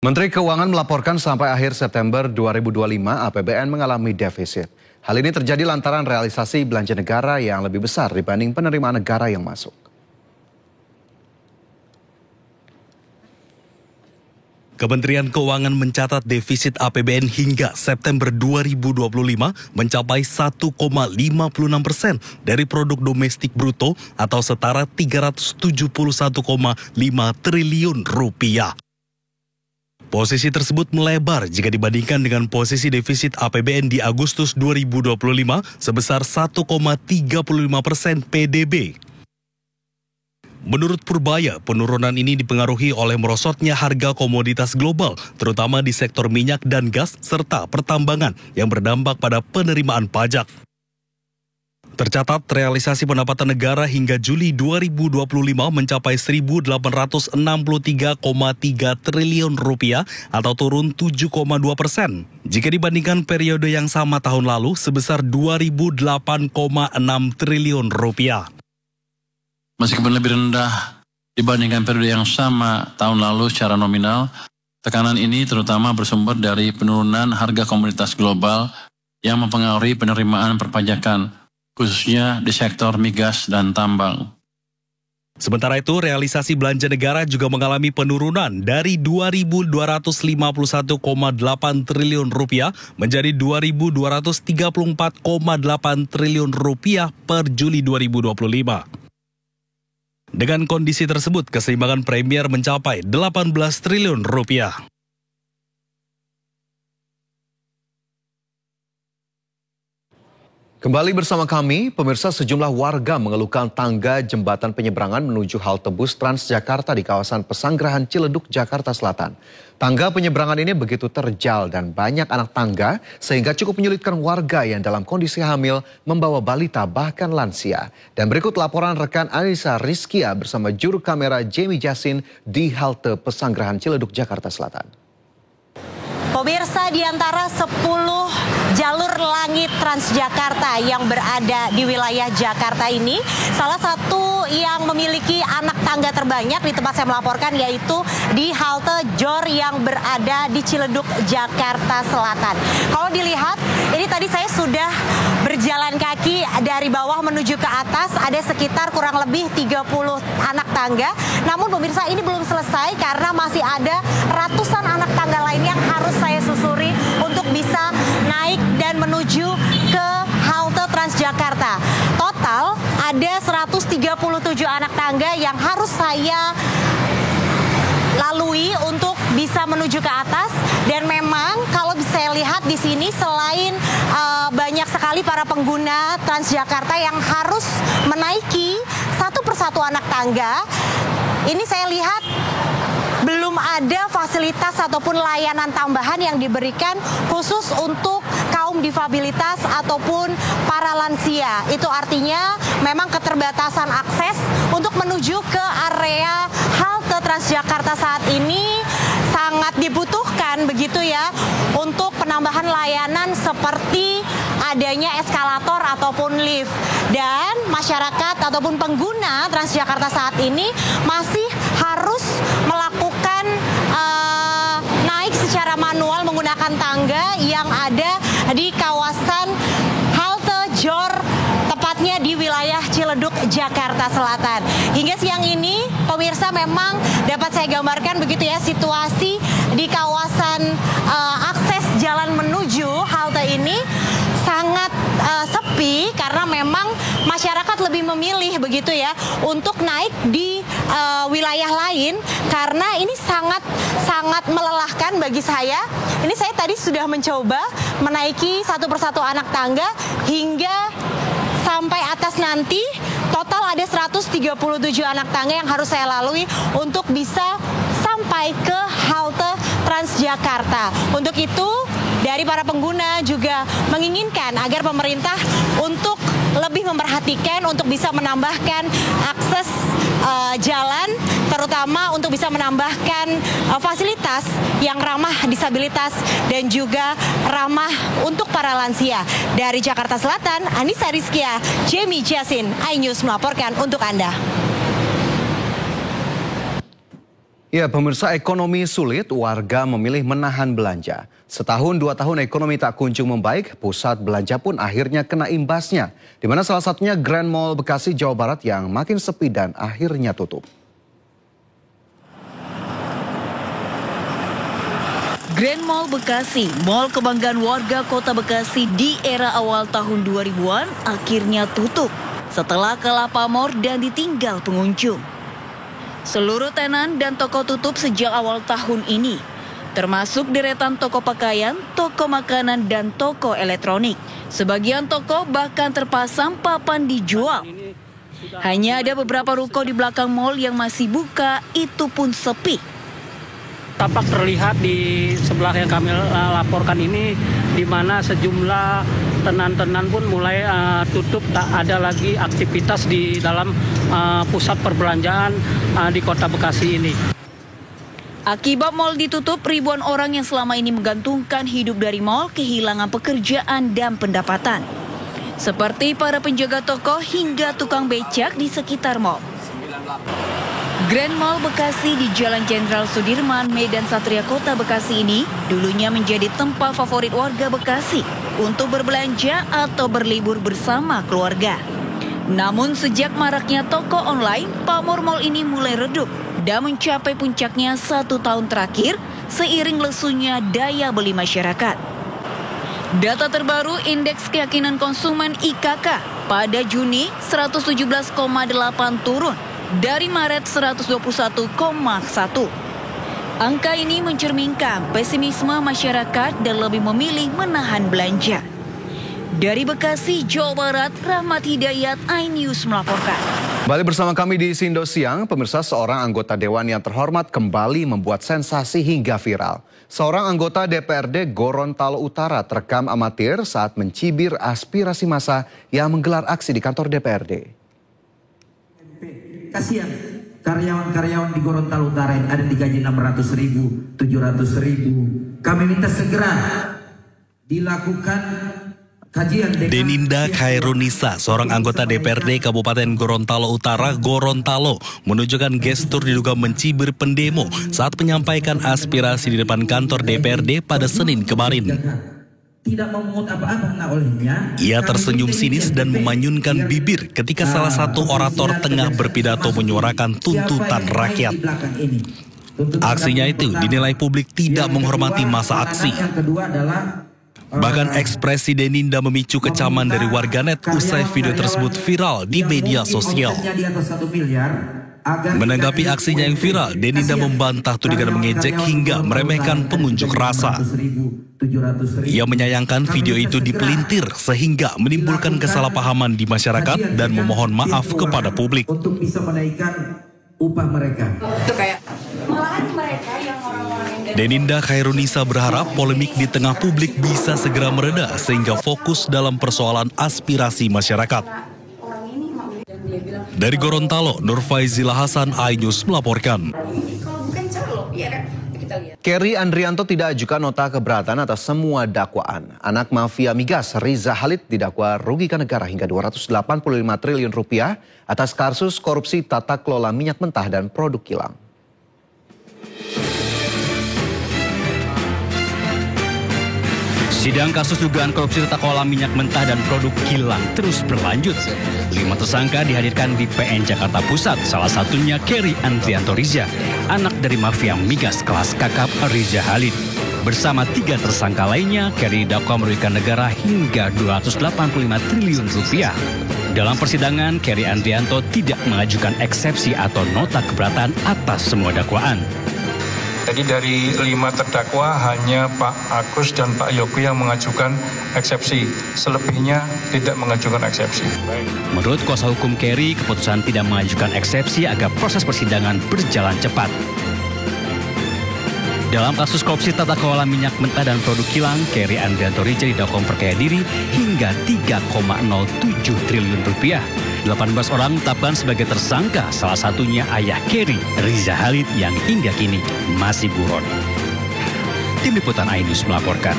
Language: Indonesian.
Menteri Keuangan melaporkan sampai akhir September 2025 APBN mengalami defisit. Hal ini terjadi lantaran realisasi belanja negara yang lebih besar dibanding penerimaan negara yang masuk. Kementerian Keuangan mencatat defisit APBN hingga September 2025 mencapai 1,56% dari produk domestik bruto atau setara 371,5 triliun rupiah. Posisi tersebut melebar jika dibandingkan dengan posisi defisit APBN di Agustus 2025 sebesar 1,35% PDB. Menurut Purbaya, penurunan ini dipengaruhi oleh merosotnya harga komoditas global, terutama di sektor minyak dan gas serta pertambangan yang berdampak pada penerimaan pajak. Tercatat realisasi pendapatan negara hingga Juli 2025 mencapai 1.863,3 triliun rupiah atau turun 7,2% jika dibandingkan periode yang sama tahun lalu sebesar 2.008,6 triliun rupiah. Meskipun lebih rendah dibandingkan periode yang sama tahun lalu secara nominal, tekanan ini terutama bersumber dari penurunan harga komoditas global yang mempengaruhi penerimaan perpajakan, khususnya di sektor migas dan tambang. Sementara itu, realisasi belanja negara juga mengalami penurunan dari 2.251,8 triliun rupiah menjadi 2.234,8 triliun rupiah per Juli 2025. Dengan kondisi tersebut, keseimbangan Premier mencapai 18 triliun rupiah. Kembali bersama kami, pemirsa, sejumlah warga mengeluhkan tangga jembatan penyeberangan menuju halte bus Transjakarta di kawasan Pesanggerahan Ciledug, Jakarta Selatan. Tangga penyeberangan ini begitu terjal dan banyak anak tangga sehingga cukup menyulitkan warga yang dalam kondisi hamil, membawa balita bahkan lansia. Dan berikut laporan rekan Anissa Rizkia bersama juru kamera Jamie Jasin di halte Pesanggerahan Ciledug, Jakarta Selatan. Pemirsa, di antara 10 jalur langit Transjakarta yang berada di wilayah Jakarta ini, salah satu yang memiliki anak tangga terbanyak di tempat saya melaporkan yaitu di halte JOR yang berada di Ciledug, Jakarta Selatan. Kalau dilihat, ini tadi saya sudah berjalan kaki dari bawah menuju ke atas, ada sekitar kurang lebih 30 anak tangga. Namun pemirsa, ini belum selesai karena masih ada ratusan anak tangga lain yang harus saya susuri untuk bisa naik dan menuju ke halte Transjakarta. Total ada 137 anak tangga yang harus saya lalui untuk bisa menuju ke atas. Dan memang kalau saya lihat di sini selain banyak sekali para pengguna Transjakarta yang harus menaiki satu persatu anak tangga, ini saya lihat belum ada fasilitas ataupun layanan tambahan yang diberikan khusus untuk kaum difabilitas ataupun para lansia. Itu artinya memang keterbatasan akses untuk menuju ke area halte Transjakarta saat ini sangat dibutuhkan begitu ya, untuk penambahan layanan seperti adanya eskalator ataupun lift. Dan masyarakat ataupun pengguna Transjakarta saat ini masih harus melakukan naik secara manual menggunakan tangga yang ada di kawasan halte JOR, tepatnya di wilayah Ciledug, Jakarta Selatan. Hingga siang ini, pemirsa, memang dapat saya gambarkan begitu ya situasi di kawasan akses jalan menuju halte ini sangat sepi karena memang masyarakat lebih memilih begitu ya untuk naik di wilayah lain karena ini sangat melelahkan bagi saya. Ini saya tadi sudah mencoba menaiki satu persatu anak tangga hingga sampai atas nanti. Total ada 137 anak tangga yang harus saya lalui untuk bisa sampai ke halte Transjakarta. Untuk itu, dari para pengguna juga menginginkan agar pemerintah untuk lebih memperhatikan untuk bisa menambahkan akses jalan, terutama untuk bisa menambahkan fasilitas yang ramah disabilitas dan juga ramah untuk para lansia. Dari Jakarta Selatan, Anissa Rizkia, Jamie Jasin, iNews melaporkan untuk Anda. Ya, pemirsa, ekonomi sulit, warga memilih menahan belanja. Setahun 2 tahun ekonomi tak kunjung membaik, pusat belanja pun akhirnya kena imbasnya. Di mana salah satunya Grand Mall Bekasi, Jawa Barat yang makin sepi dan akhirnya tutup. Grand Mall Bekasi, mall kebanggaan warga kota Bekasi di era awal tahun 2000-an akhirnya tutup setelah kalah pamor dan ditinggal pengunjung. Seluruh tenan dan toko tutup sejak awal tahun ini, termasuk deretan toko pakaian, toko makanan, dan toko elektronik. Sebagian toko bahkan terpasang papan dijual. Hanya ada beberapa ruko di belakang mall yang masih buka, itu pun sepi. Tampak terlihat di sebelah yang kami laporkan ini, di mana sejumlah tenan-tenan pun mulai tutup, tak ada lagi aktivitas di dalam pusat perbelanjaan di kota Bekasi ini. Akibat mall ditutup, ribuan orang yang selama ini menggantungkan hidup dari mall kehilangan pekerjaan dan pendapatan. Seperti para penjaga toko hingga tukang becak di sekitar mall. Grand Mall Bekasi di Jalan Jenderal Sudirman, Medan Satria Kota Bekasi ini dulunya menjadi tempat favorit warga Bekasi untuk berbelanja atau berlibur bersama keluarga. Namun sejak maraknya toko online, pamor mall ini mulai redup dan mencapai puncaknya 1 tahun terakhir seiring lesunya daya beli masyarakat. Data terbaru Indeks Keyakinan Konsumen IKK pada Juni 117,8 turun dari Maret 121,1. Angka ini mencerminkan pesimisme masyarakat dan lebih memilih menahan belanja. Dari Bekasi, Jawa Barat, Rahmat Hidayat, iNews melaporkan. Kembali bersama kami di Sindo Siang, pemirsa, seorang anggota Dewan yang terhormat kembali membuat sensasi hingga viral. Seorang anggota DPRD Gorontalo Utara terekam amatir saat mencibir aspirasi massa yang menggelar aksi di kantor DPRD. Kasihan karyawan-karyawan di Gorontalo Utara yang ada digaji 600.000, 700.000. Kami minta segera dilakukan kajian. Deninda Khairunisa, seorang anggota DPRD Kabupaten Gorontalo Utara, Gorontalo, menunjukkan gestur diduga mencibir pendemo saat menyampaikan aspirasi di depan kantor DPRD pada Senin kemarin. Tidak memungut apa-apa olehnya. Ia tersenyum sinis dan memanyunkan bibir ketika salah satu orator tengah berpidato menyuarakan tuntutan rakyat. Aksinya itu dinilai publik tidak menghormati masa aksi. Bahkan ekspresi Deninda memicu kecaman dari warganet usai video tersebut viral di media sosial. Menanggapi aksinya yang viral, Deninda membantah tudingan mengejek hingga meremehkan pengunjuk rasa. Ia menyayangkan video itu dipelintir sehingga menimbulkan kesalahpahaman di masyarakat dan memohon maaf kepada publik. Untuk bisa menaikkan upah mereka. Itu kayak malahan mereka yang orang-orang yang Deninda Khairunisa berharap polemik di tengah publik bisa segera mereda sehingga fokus dalam persoalan aspirasi masyarakat. Dari Gorontalo, Nur Faizila Hasan, iNews melaporkan. kalau bukan calo, ya kan? Kita lihat. Kerry Andrianto tidak ajukan nota keberatan atas semua dakwaan. Anak mafia migas Riza Khalid didakwa rugikan negara hingga 285 triliun rupiah atas kasus korupsi tata kelola minyak mentah dan produk kilang. Sidang kasus dugaan korupsi tata kelola minyak mentah dan produk kilang terus berlanjut. 5 tersangka dihadirkan di PN Jakarta Pusat, salah satunya Kerry Andrianto Riza, anak dari mafia migas kelas kakap Riza Khalid. Bersama 3 tersangka lainnya, Kerry didakwa merugikan negara hingga 285 triliun rupiah. Dalam persidangan, Kerry Andrianto tidak mengajukan eksepsi atau nota keberatan atas semua dakwaan. Jadi dari 5 terdakwa hanya Pak Agus dan Pak Yogi yang mengajukan eksepsi. Selebihnya tidak mengajukan eksepsi. Menurut kuasa hukum Kerry, keputusan tidak mengajukan eksepsi agar proses persidangan berjalan cepat. Dalam kasus korupsi tata kelola minyak mentah dan produk kilang, Kerry Andrianto Riza didakwa memperkaya diri hingga 3,07 triliun rupiah. 18 orang ditetapkan sebagai tersangka, salah satunya ayah Kerry, Riza Khalid, yang hingga kini masih buron. Tim Liputan iNews melaporkan.